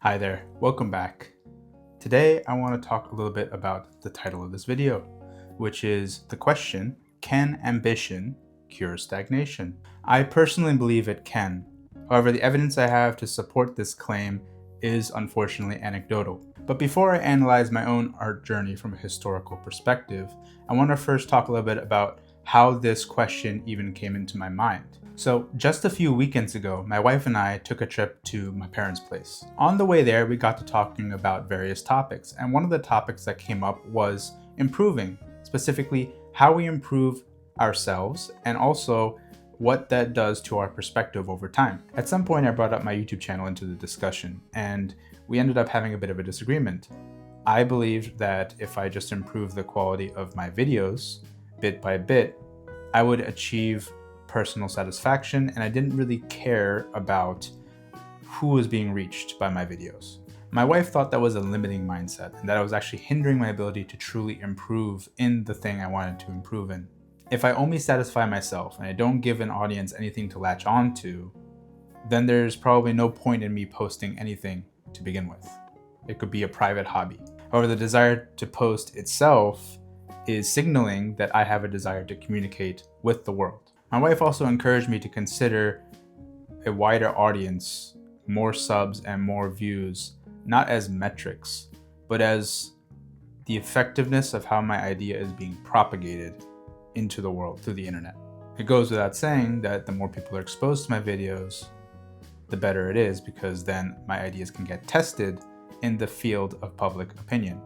Hi there, welcome back. Today I want to talk a little bit about the title of this video, which is the question, can ambition cure stagnation? I personally believe it can. However, the evidence I have to support this claim is unfortunately anecdotal. But before I analyze my own art journey from a historical perspective, I want to first talk a little bit about how this question even came into my mind. So just a few weekends ago, my wife and I took a trip to my parents' place. On the way there, we got to talking about various topics, and one of the topics that came up was improving, specifically how we improve ourselves and also what that does to our perspective over time. At some point, I brought up my YouTube channel into the discussion, and we ended up having a bit of a disagreement. I believed that if I just improved the quality of my videos bit by bit, I would achieve personal satisfaction, and I didn't really care about who was being reached by my videos. My wife thought that was a limiting mindset and that I was actually hindering my ability to truly improve in the thing I wanted to improve in. If I only satisfy myself and I don't give an audience anything to latch on to, then there's probably no point in me posting anything to begin with. It could be a private hobby. However, the desire to post itself is signaling that I have a desire to communicate with the world. My wife also encouraged me to consider a wider audience, more subs and more views, not as metrics, but as the effectiveness of how my idea is being propagated into the world through the internet. It goes without saying that the more people are exposed to my videos, the better it is, because then my ideas can get tested in the field of public opinion.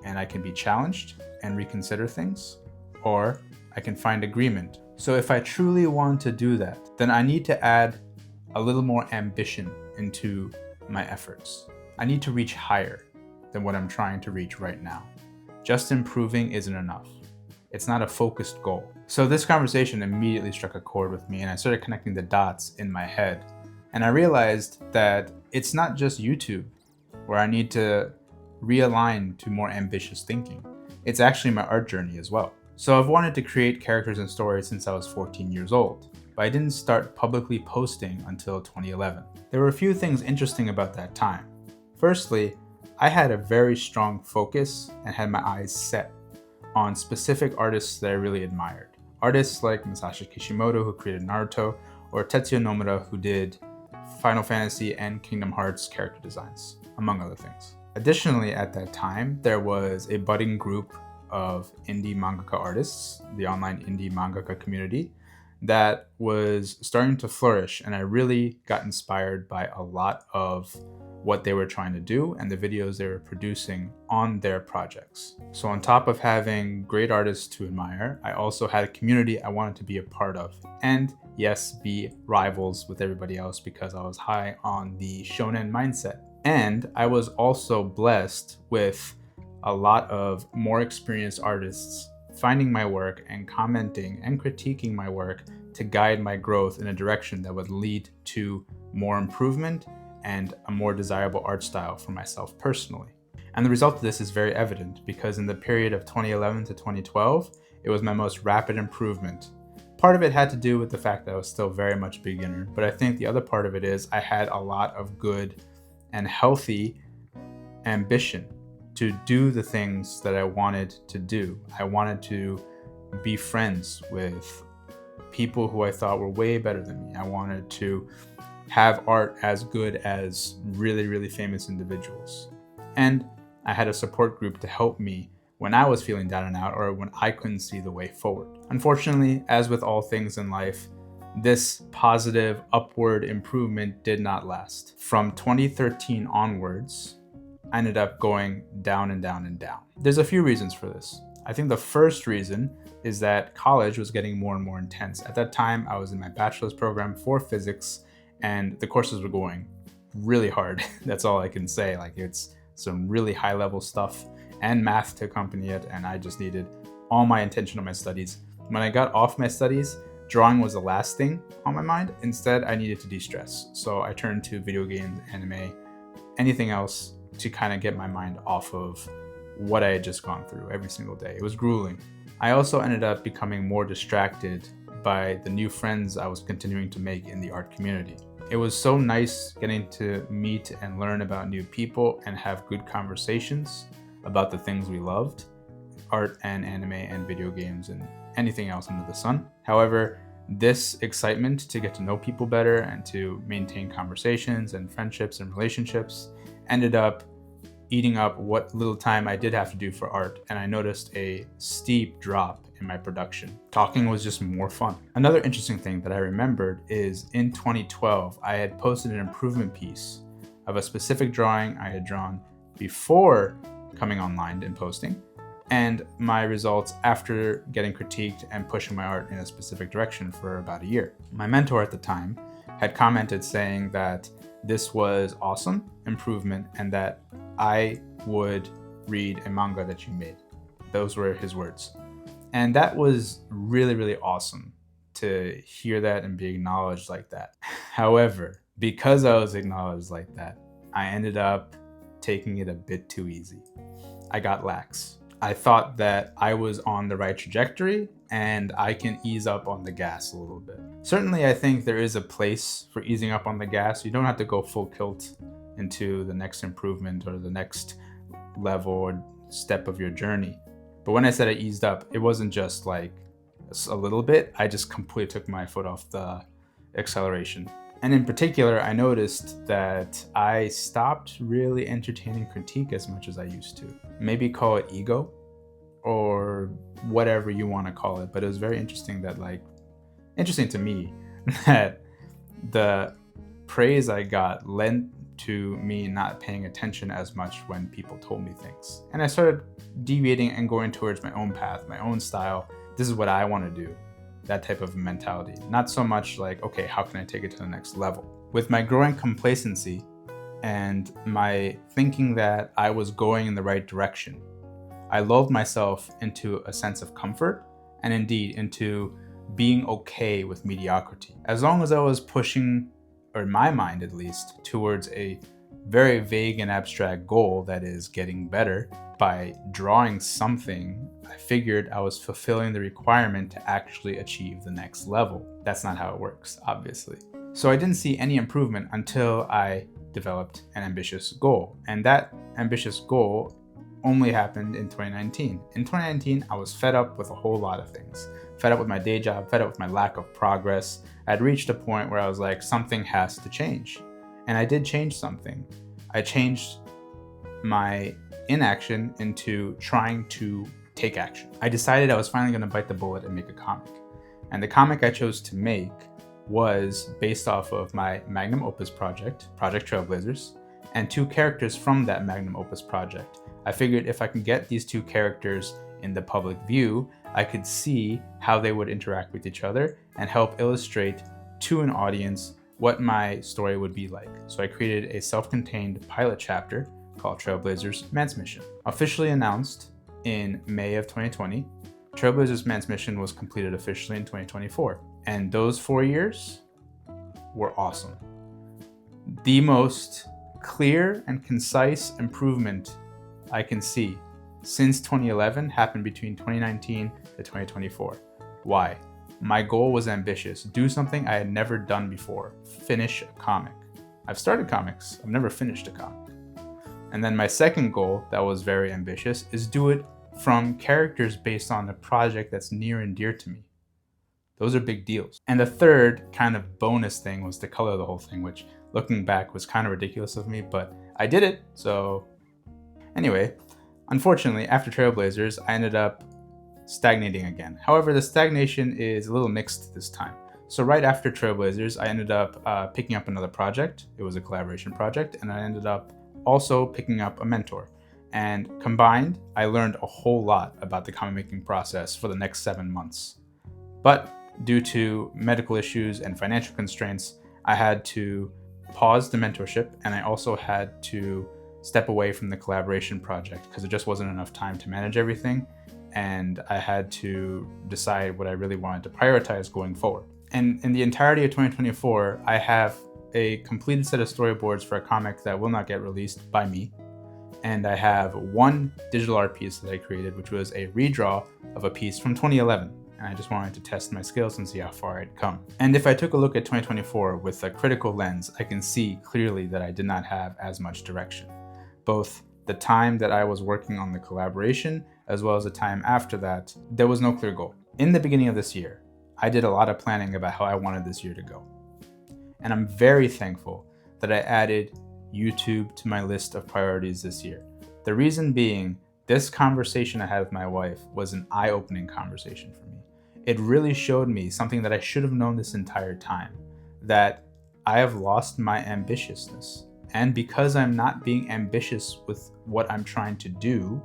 And I can be challenged and reconsider things, or I can find agreement. So if I truly want to do that, then I need to add a little more ambition into my efforts. I need to reach higher than what I'm trying to reach right now. Just improving isn't enough. It's not a focused goal. So this conversation immediately struck a chord with me, and I started connecting the dots in my head. And I realized that it's not just YouTube where I need to realign to more ambitious thinking. It's actually my art journey as well. So I've wanted to create characters and stories since I was 14 years old, but I didn't start publicly posting until 2011. There were a few things interesting about that time. Firstly, I had a very strong focus and had my eyes set on specific artists that I really admired. Artists like Masashi Kishimoto, who created Naruto, or Tetsuya Nomura, who did Final Fantasy and Kingdom Hearts character designs, among other things. Additionally, at that time, there was a budding group of indie mangaka artists, the online indie mangaka community, that was starting to flourish, and I really got inspired by a lot of what they were trying to do and the videos they were producing on their projects. So on top of having great artists to admire, I also had a community I wanted to be a part of, and yes, be rivals with everybody else because I was high on the shonen mindset. And I was also blessed with a lot of more experienced artists finding my work and commenting and critiquing my work to guide my growth in a direction that would lead to more improvement and a more desirable art style for myself personally. And the result of this is very evident because in the period of 2011 to 2012, it was my most rapid improvement. Part of it had to do with the fact that I was still very much a beginner, but I think the other part of it is I had a lot of good and healthy ambition to do the things that I wanted to do. I wanted to be friends with people who I thought were way better than me. I wanted to have art as good as really, really famous individuals. And I had a support group to help me when I was feeling down and out or when I couldn't see the way forward. Unfortunately, as with all things in life, this positive upward improvement did not last. From 2013 onwards, I ended up going down and down and down. There's a few reasons for this. I think the first reason is that college was getting more and more intense. At that time, I was in my bachelor's program for physics, and the courses were going really hard. That's all I can say. Like, it's some really high level stuff and math to accompany it, and I just needed all my attention on my studies. When I got off my studies, drawing was the last thing on my mind. Instead, I needed to de-stress. So I turned to video games, anime, anything else to kind of get my mind off of what I had just gone through every single day. It was grueling. I also ended up becoming more distracted by the new friends I was continuing to make in the art community. It was so nice getting to meet and learn about new people and have good conversations about the things we loved, art and anime and video games and anything else under the sun. However, this excitement to get to know people better and to maintain conversations and friendships and relationships ended up eating up what little time I did have to do for art, and I noticed a steep drop in my production. Talking was just more fun. Another interesting thing that I remembered is in 2012, I had posted an improvement piece of a specific drawing I had drawn before coming online and posting, and my results after getting critiqued and pushing my art in a specific direction for about a year. My mentor at the time had commented saying that this was awesome improvement and that I would read a manga that you made. Those were his words. And that was really, really awesome to hear that and be acknowledged like that. However, because I was acknowledged like that, I ended up taking it a bit too easy. I got lax. I thought that I was on the right trajectory and I can ease up on the gas a little bit. Certainly, I think there is a place for easing up on the gas. You don't have to go full tilt into the next improvement or the next level or step of your journey. But when I said I eased up, it wasn't just like a little bit. I just completely took my foot off the acceleration. And in particular, I noticed that I stopped really entertaining critique as much as I used to. Maybe call it ego or whatever you want to call it. But it was very interesting interesting to me that the praise I got lent to me not paying attention as much when people told me things. And I started deviating and going towards my own path, my own style. This is what I want to do. That type of mentality. Not so much like, okay, how can I take it to the next level? With my growing complacency and my thinking that I was going in the right direction, I lulled myself into a sense of comfort and indeed into being okay with mediocrity. As long as I was pushing, or in my mind at least, towards a very vague and abstract goal that is getting better, by drawing something, I figured I was fulfilling the requirement to actually achieve the next level. That's not how it works, obviously. So I didn't see any improvement until I developed an ambitious goal. And that ambitious goal only happened in 2019. In 2019, I was fed up with a whole lot of things. Fed up with my day job, fed up with my lack of progress. I'd reached a point where I was like, something has to change. And I did change something. I changed my inaction into trying to take action. I decided I was finally going to bite the bullet and make a comic. And the comic I chose to make was based off of my magnum opus project, Project Trailblazers, and two characters from that magnum opus project. I figured if I can get these two characters in the public view, I could see how they would interact with each other and help illustrate to an audience what my story would be like. So I created a self-contained pilot chapter called Trailblazers Man's Mission. Officially announced in May of 2020, Trailblazers Man's Mission was completed officially in 2024. And those 4 years were awesome. The most clear and concise improvement I can see since 2011 happened between 2019 to 2024. Why? My goal was ambitious. Do something I had never done before. Finish a comic. I've started comics. I've never finished a comic. And then my second goal that was very ambitious is do it from characters based on a project that's near and dear to me. Those are big deals. And the third kind of bonus thing was to color the whole thing, which looking back was kind of ridiculous of me, but I did it. So anyway, unfortunately, after Trailblazers, I ended up stagnating again. However, the stagnation is a little mixed this time. So right after Trailblazers, I ended up picking up another project. It was a collaboration project, and I ended up also picking up a mentor. And combined, I learned a whole lot about the comic making process for the next 7 months. But due to medical issues and financial constraints, I had to pause the mentorship, and I also had to step away from the collaboration project because it just wasn't enough time to manage everything, and I had to decide what I really wanted to prioritize going forward. And in the entirety of 2024, I have a completed set of storyboards for a comic that will not get released by me, and I have one digital art piece that I created, which was a redraw of a piece from 2011. and I just wanted to test my skills and see how far I'd come. And if I took a look at 2024 with a critical lens, I can see clearly that I did not have as much direction. Both the time that I was working on the collaboration, as well as the time after that, there was no clear goal. In the beginning of this year, I did a lot of planning about how I wanted this year to go. And I'm very thankful that I added YouTube to my list of priorities this year. The reason being, this conversation I had with my wife was an eye-opening conversation for me. It really showed me something that I should have known this entire time, that I have lost my ambitiousness. And because I'm not being ambitious with what I'm trying to do,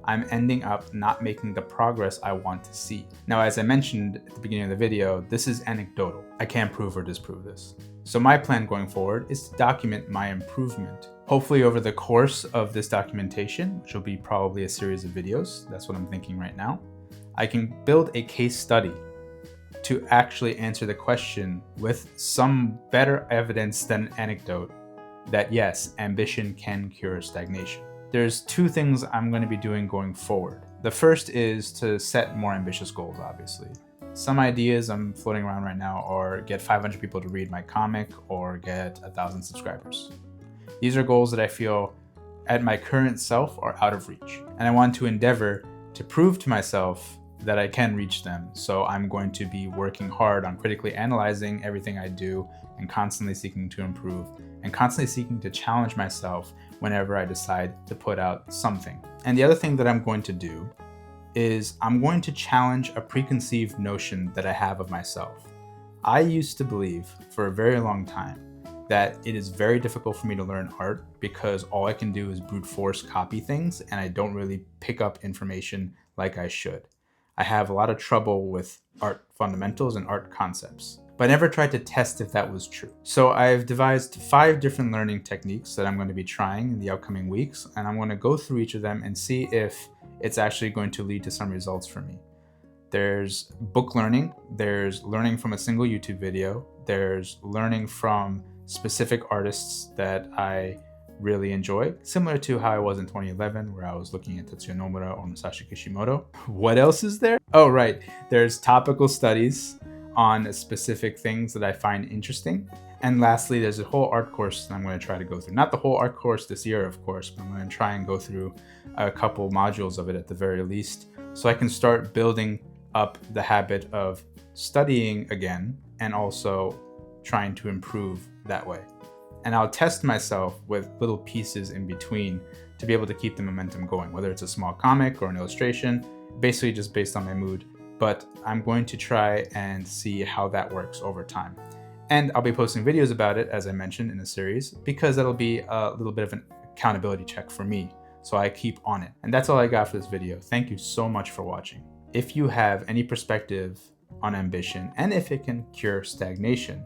I'm ending up not making the progress I want to see. Now, as I mentioned at the beginning of the video, this is anecdotal. I can't prove or disprove this. So my plan going forward is to document my improvement. Hopefully over the course of this documentation, which will be probably a series of videos, that's what I'm thinking right now, I can build a case study to actually answer the question with some better evidence than an anecdote that yes, ambition can cure stagnation. There's two things I'm going to be doing going forward. The first is to set more ambitious goals, obviously. Some ideas I'm floating around right now are get 500 people to read my comic or get 1,000 subscribers. These are goals that I feel at my current self are out of reach. And I want to endeavor to prove to myself that I can reach them. So I'm going to be working hard on critically analyzing everything I do and constantly seeking to improve and constantly seeking to challenge myself whenever I decide to put out something. And the other thing that I'm going to do is I'm going to challenge a preconceived notion that I have of myself. I used to believe for a very long time that it is very difficult for me to learn art because all I can do is brute force copy things and I don't really pick up information like I should. I have a lot of trouble with art fundamentals and art concepts, but I never tried to test if that was true. So I've devised 5 different learning techniques that I'm going to be trying in the upcoming weeks, and I'm going to go through each of them and see if it's actually going to lead to some results for me. There's book learning, there's learning from a single YouTube video, there's learning from specific artists that I really enjoy, similar to how I was in 2011 where I was looking at Tetsuya Nomura or Masashi Kishimoto. What else is there? Oh, right. There's topical studies on specific things that I find interesting. And lastly, there's a whole art course that I'm going to try to go through. Not the whole art course this year, of course, but I'm going to try and go through a couple modules of it at the very least, so I can start building up the habit of studying again and also trying to improve that way. And I'll test myself with little pieces in between to be able to keep the momentum going, whether it's a small comic or an illustration, basically just based on my mood. But I'm going to try and see how that works over time. And I'll be posting videos about it, as I mentioned, in a series, because that'll be a little bit of an accountability check for me. So I keep on it. And that's all I got for this video. Thank you so much for watching. If you have any perspective on ambition and if it can cure stagnation,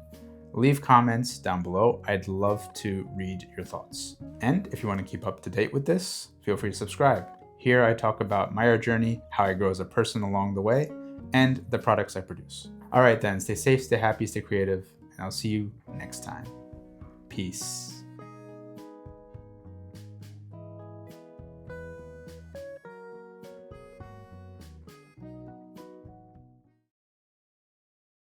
leave comments down below. I'd love to read your thoughts. And if you want to keep up to date with this, feel free to subscribe. Here I talk about my art journey, how I grow as a person along the way, and the products I produce. All right then, stay safe, stay happy, stay creative, and I'll see you next time. Peace.